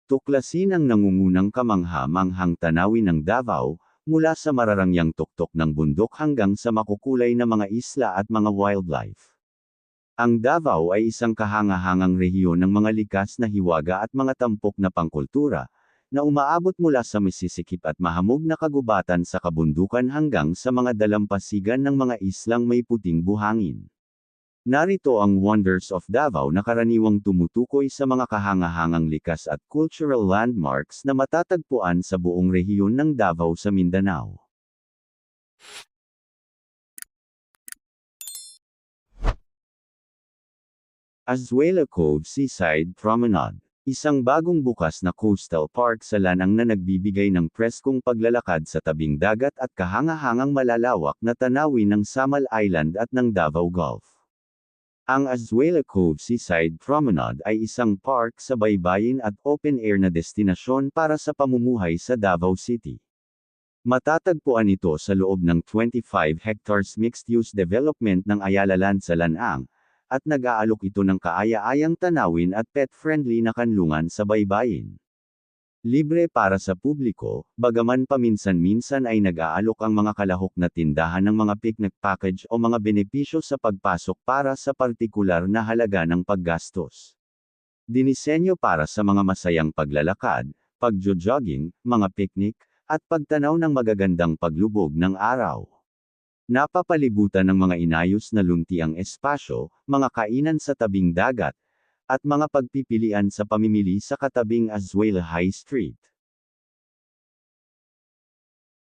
Tuklasin ang nangungunang kamangha-manghang tanawin ng Davao, mula sa mararangyang tuktok ng bundok hanggang sa makukulay na mga isla at mga wildlife. Ang Davao ay isang kahanga-hangang rehiyon ng mga likas na hiwaga at mga tampok na pangkultura, na umaabot mula sa masisikip at mahamog na kagubatan sa kabundukan hanggang sa mga dalampasigan ng mga islang may puting buhangin. Narito ang Wonders of Davao na karaniwang tumutukoy sa mga kahanga-hangang likas at cultural landmarks na matatagpuan sa buong rehiyon ng Davao sa Mindanao. Azuela Cove Seaside Promenade. Isang bagong bukas na coastal park sa Lanang na nagbibigay ng preskong paglalakad sa tabing dagat at kahanga-hangang malalawak na tanawin ng Samal Island at ng Davao Gulf. Ang Azuela Cove Seaside Promenade ay isang park sa baybayin at open-air na destinasyon para sa pamumuhay sa Davao City. Matatagpuan ito sa loob ng 25 hectares mixed-use development ng Ayala Land sa Lanang, at nag-aalok ito ng kaaya-ayang tanawin at pet-friendly na kanlungan sa baybayin. Libre para sa publiko, bagaman paminsan-minsan ay nag-aalok ang mga kalahok na tindahan ng mga picnic package o mga benepisyo sa pagpasok para sa partikular na halaga ng paggastos. Dinisenyo para sa mga masayang paglalakad, pagjo-jogging, mga picnic, at pagtanaw ng magagandang paglubog ng araw. Napapalibutan ng mga inayos na luntiang espasyo, mga kainan sa tabing dagat, at mga pagpipilian sa pamimili sa katabing Azuela High Street.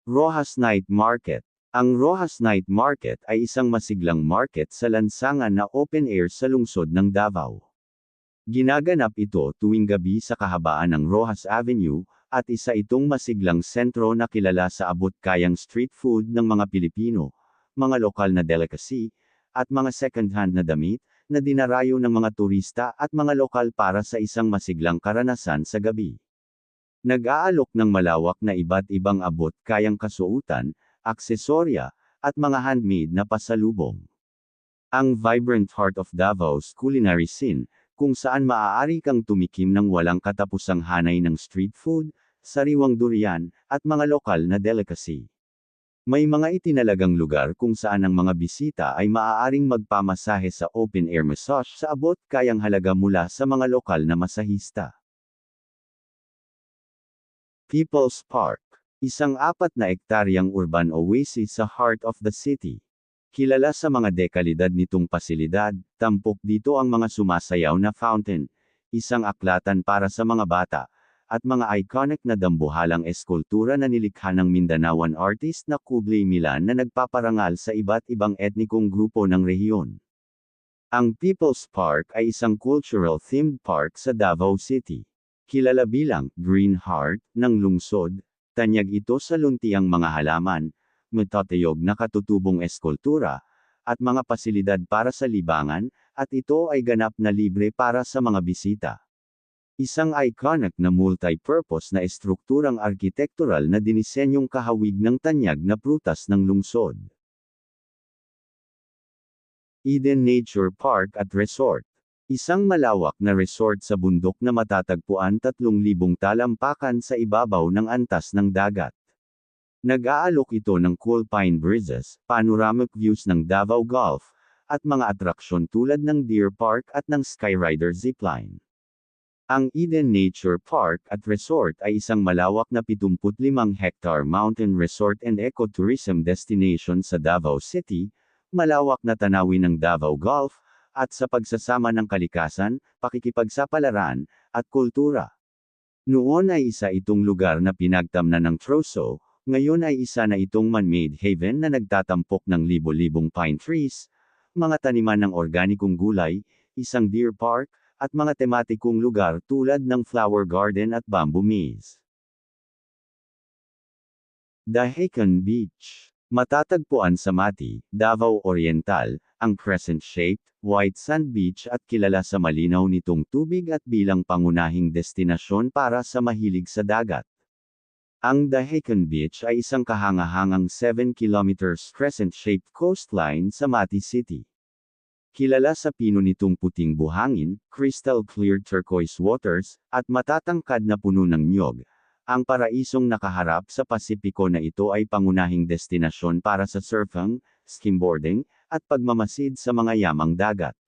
Rojas Night Market. Ang Rojas Night Market ay isang masiglang market sa lansangan na open-air sa lungsod ng Davao. Ginaganap ito tuwing gabi sa kahabaan ng Rojas Avenue, at isa itong masiglang sentro na kilala sa abot-kayang street food ng mga Pilipino, mga lokal na delicacy, at mga second-hand na damit, na dinarayo ng mga turista at mga lokal para sa isang masiglang karanasan sa gabi. Nag-aalok ng malawak na iba't ibang abot-kayang kasuotan, aksesorya, at mga handmade na pasalubong. Ang vibrant heart of Davao's culinary scene, kung saan maaari kang tumikim ng walang katapusang hanay ng street food, sariwang durian, at mga lokal na delicacy. May mga itinalagang lugar kung saan ang mga bisita ay maaaring magpamasahe sa open-air massage sa abot-kayang halaga mula sa mga lokal na masahista. People's Park. Isang 4 na ektaryang urban oasis sa heart of the city. Kilala sa mga dekalidad nitong pasilidad, tampok dito ang mga sumasayaw na fountain, isang aklatan para sa mga bata, at mga iconic na dambuhalang eskultura na nilikha ng Mindanaoan artist na Kublai Milan na nagpaparangal sa iba't ibang etnikong grupo ng rehiyon. Ang People's Park ay isang cultural-themed park sa Davao City. Kilala bilang Green Heart ng lungsod, tanyag ito sa luntiang mga halaman, matatayog na katutubong eskultura, at mga pasilidad para sa libangan, at ito ay ganap na libre para sa mga bisita. Isang iconic na multi-purpose na estrukturang arkitektural na dinisenyong kahawig ng tanyag na prutas ng lungsod. Eden Nature Park at Resort. Isang malawak na resort sa bundok na matatagpuan 3,000 talampakan sa ibabaw ng antas ng dagat. Nag-aalok ito ng cool pine breezes, panoramic views ng Davao Gulf, at mga atraksyon tulad ng Deer Park at ng Skyrider Zipline. Ang Eden Nature Park at Resort ay isang malawak na 75-hectare mountain resort and ecotourism destination sa Davao City, malawak na tanawin ng Davao Gulf, at sa pagsasama ng kalikasan, pakikipagsapalaran, at kultura. Noon ay isa itong lugar na pinagtamnan ng troso, ngayon ay isa na itong man-made haven na nagtatampok ng libo-libong pine trees, mga taniman ng organikong gulay, isang deer park, at mga tematikong lugar tulad ng flower garden at bamboo maze. Dahican Beach. Matatagpuan sa Mati, Davao Oriental, ang crescent-shaped, white sand beach at kilala sa malinaw nitong tubig at bilang pangunahing destinasyon para sa mahilig sa dagat. Ang Dahican Beach ay isang kahanga-hangang 7 kilometers crescent-shaped coastline sa Mati City. Kilala sa pino nitong puting buhangin, crystal clear turquoise waters, at matatangkad na puno ng niyog. Ang paraisong nakaharap sa Pasipiko na ito ay pangunahing destinasyon para sa surfing, skimboarding, at pagmamasid sa mga yamang dagat.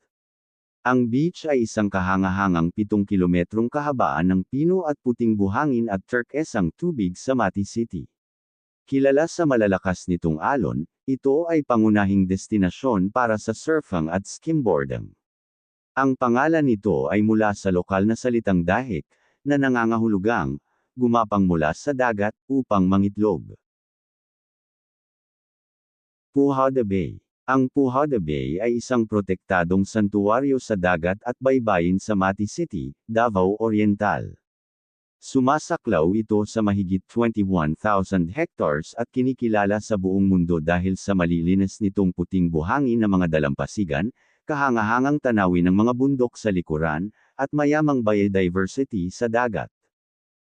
Ang beach ay isang kahangahangang 7 kilometrong kahabaan ng pino at puting buhangin at turquoise tubig sa Mati City. Kilala sa malalakas nitong alon, ito ay pangunahing destinasyon para sa surfing at skimboarding. Ang pangalan nito ay mula sa lokal na salitang dahik, na nangangahulugang, gumapang mula sa dagat, upang mangitlog. Puhada Bay. Ang Puhada Bay ay isang protektadong santuwaryo sa dagat at baybayin sa Mati City, Davao Oriental. Sumasaklaw ito sa mahigit 21,000 hectares at kinikilala sa buong mundo dahil sa malilinis nitong puting buhangin na mga dalampasigan, kahangahangang tanawin ng mga bundok sa likuran, at mayamang biodiversity sa dagat.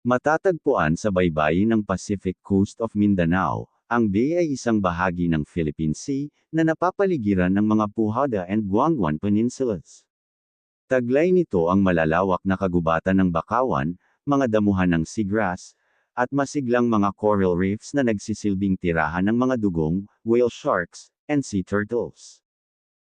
Matatagpuan sa baybayin ng Pacific Coast of Mindanao, ang bay ay isang bahagi ng Philippine Sea, na napapaligiran ng mga Puhada and Guanguan Peninsulas. Taglay nito ang malalawak na kagubatan ng Bakawan, mga damuhan ng seagrass, at masiglang mga coral reefs na nagsisilbing tirahan ng mga dugong, whale sharks, and sea turtles.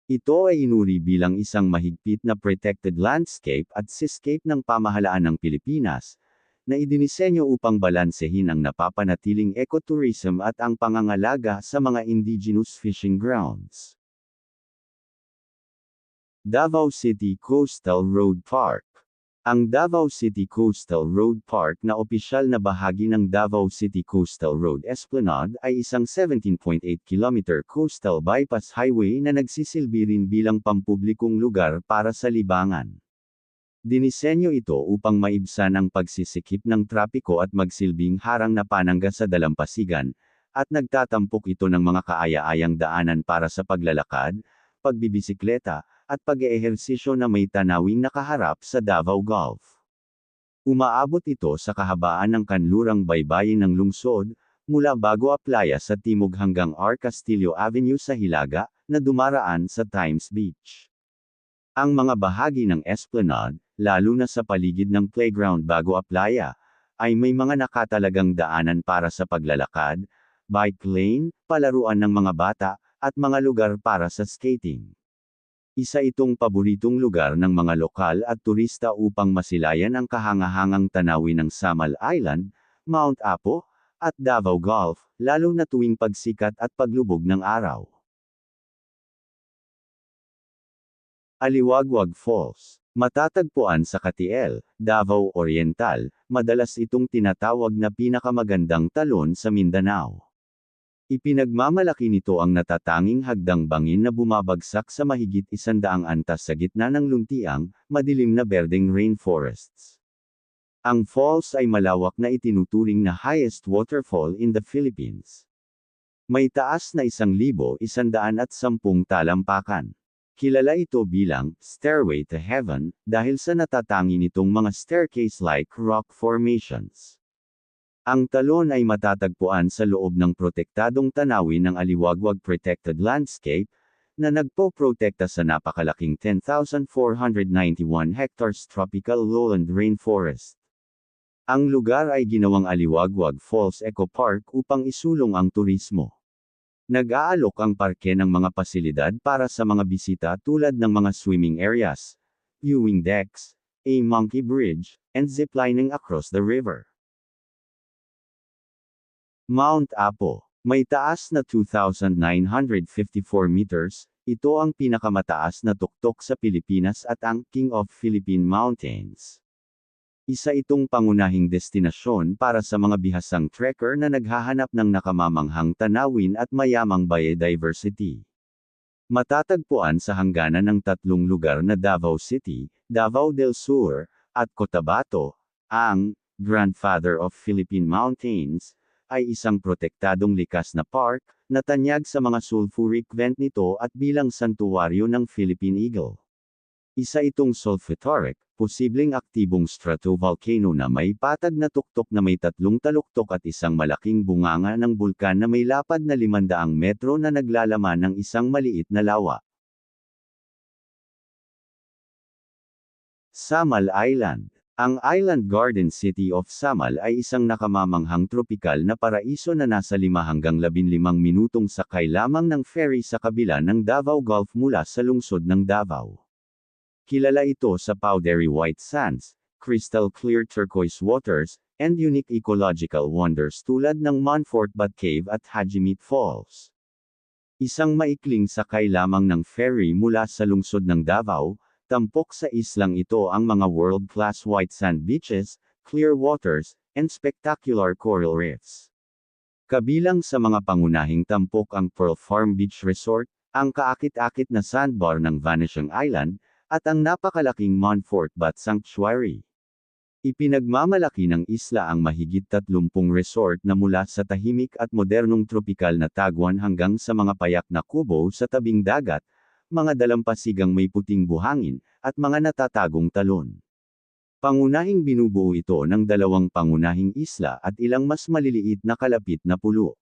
Ito ay inuri bilang isang mahigpit na protected landscape at seascape ng pamahalaan ng Pilipinas, na idinisenyo upang balansehin ang napapanatiling ecotourism at ang pangangalaga sa mga indigenous fishing grounds. Davao City Coastal Road Park. Ang Davao City Coastal Road Park na opisyal na bahagi ng Davao City Coastal Road Esplanade ay isang 17.8 km coastal bypass highway na nagsisilbi rin bilang pampublikong lugar para sa libangan. Dinisenyo ito upang maibsan ang pagsisikip ng trapiko at magsilbing harang na panangga sa dalampasigan, at nagtatampok ito ng mga kaaya-ayang daanan para sa paglalakad, pagbibisikleta, at pag-eehersisyo na may tanawing nakaharap sa Davao Gulf. Umaabot ito sa kahabaan ng kanlurang baybayin ng lungsod, mula Bagua Playa sa timog hanggang R. Castillo Avenue sa Hilaga, na dumaraan sa Times Beach. Ang mga bahagi ng Esplanade, lalo na sa paligid ng playground Bagua Playa, ay may mga nakatalagang daanan para sa paglalakad, bike lane, palaruan ng mga bata, at mga lugar para sa skating. Isa itong paboritong lugar ng mga lokal at turista upang masilayan ang kahangahangang tanawin ng Samal Island, Mount Apo, at Davao Gulf, lalo na tuwing pagsikat at paglubog ng araw. Aliwagwag Falls. Matatagpuan sa Katiel, Davao Oriental, madalas itong tinatawag na pinakamagandang talon sa Mindanao. Ipinagmamalaki nito ang natatanging hagdang bangin na bumabagsak sa mahigit 100 antas sa gitna ng luntiang, madilim na berdeng rainforests. Ang falls ay malawak na itinuturing na highest waterfall in the Philippines. May taas na 1,110 talampakan. Kilala ito bilang Stairway to Heaven dahil sa natatangi nitong mga staircase-like rock formations. Ang talon ay matatagpuan sa loob ng protektadong tanawin ng Aliwagwag Protected Landscape, na nagpo-protekta sa napakalaking 10,491 hectares tropical lowland rainforest. Ang lugar ay ginawang Aliwagwag Falls Eco Park upang isulong ang turismo. Nag-aalok ang parke ng mga pasilidad para sa mga bisita tulad ng mga swimming areas, viewing decks, a monkey bridge, and ziplining across the river. Mount Apo. May taas na 2,954 meters, ito ang pinakamataas na tuktok sa Pilipinas at ang King of Philippine Mountains. Isa itong pangunahing destinasyon para sa mga bihasang trekker na naghahanap ng nakamamanghang tanawin at mayamang biodiversity. Matatagpuan sa hangganan ng 3 lugar na Davao City, Davao del Sur, at Cotabato. Ang Grandfather of Philippine Mountains ay isang protektadong likas na park, na tanyag sa mga sulfuric vent nito at bilang santuwaryo ng Philippine Eagle. Isa itong sulfuric, posibleng aktibong stratovolcano na may patag na tuktok na may 3 taluktok at isang malaking bunganga ng bulkan na may lapad na 500 metro na naglalaman ng isang maliit na lawa. Samal Island. Ang island garden city of Samal ay isang nakamamanghang tropikal na paraiso na nasa 5 hanggang 15 minutong sakay lamang ng ferry sa kabila ng Davao Gulf mula sa lungsod ng Davao. Kilala ito sa powdery white sands, crystal clear turquoise waters, and unique ecological wonders tulad ng Montfort Bat Cave at Hajimit Falls. Isang maikling sakay lamang ng ferry mula sa lungsod ng Davao, tampok sa islang ito ang mga world-class white sand beaches, clear waters, and spectacular coral reefs. Kabilang sa mga pangunahing tampok ang Pearl Farm Beach Resort, ang kaakit-akit na sandbar ng Vanishing Island, at ang napakalaking Montfort Bat Sanctuary. Ipinagmamalaki ng isla ang mahigit 30 resort na mula sa tahimik at modernong tropikal na tagwan hanggang sa mga payak na kubo sa tabing dagat, mga dalampasigang may puting buhangin, at mga natatagong talon. Pangunahing binubuo ito ng 2 pangunahing isla at ilang mas maliliit na kalapit na pulo.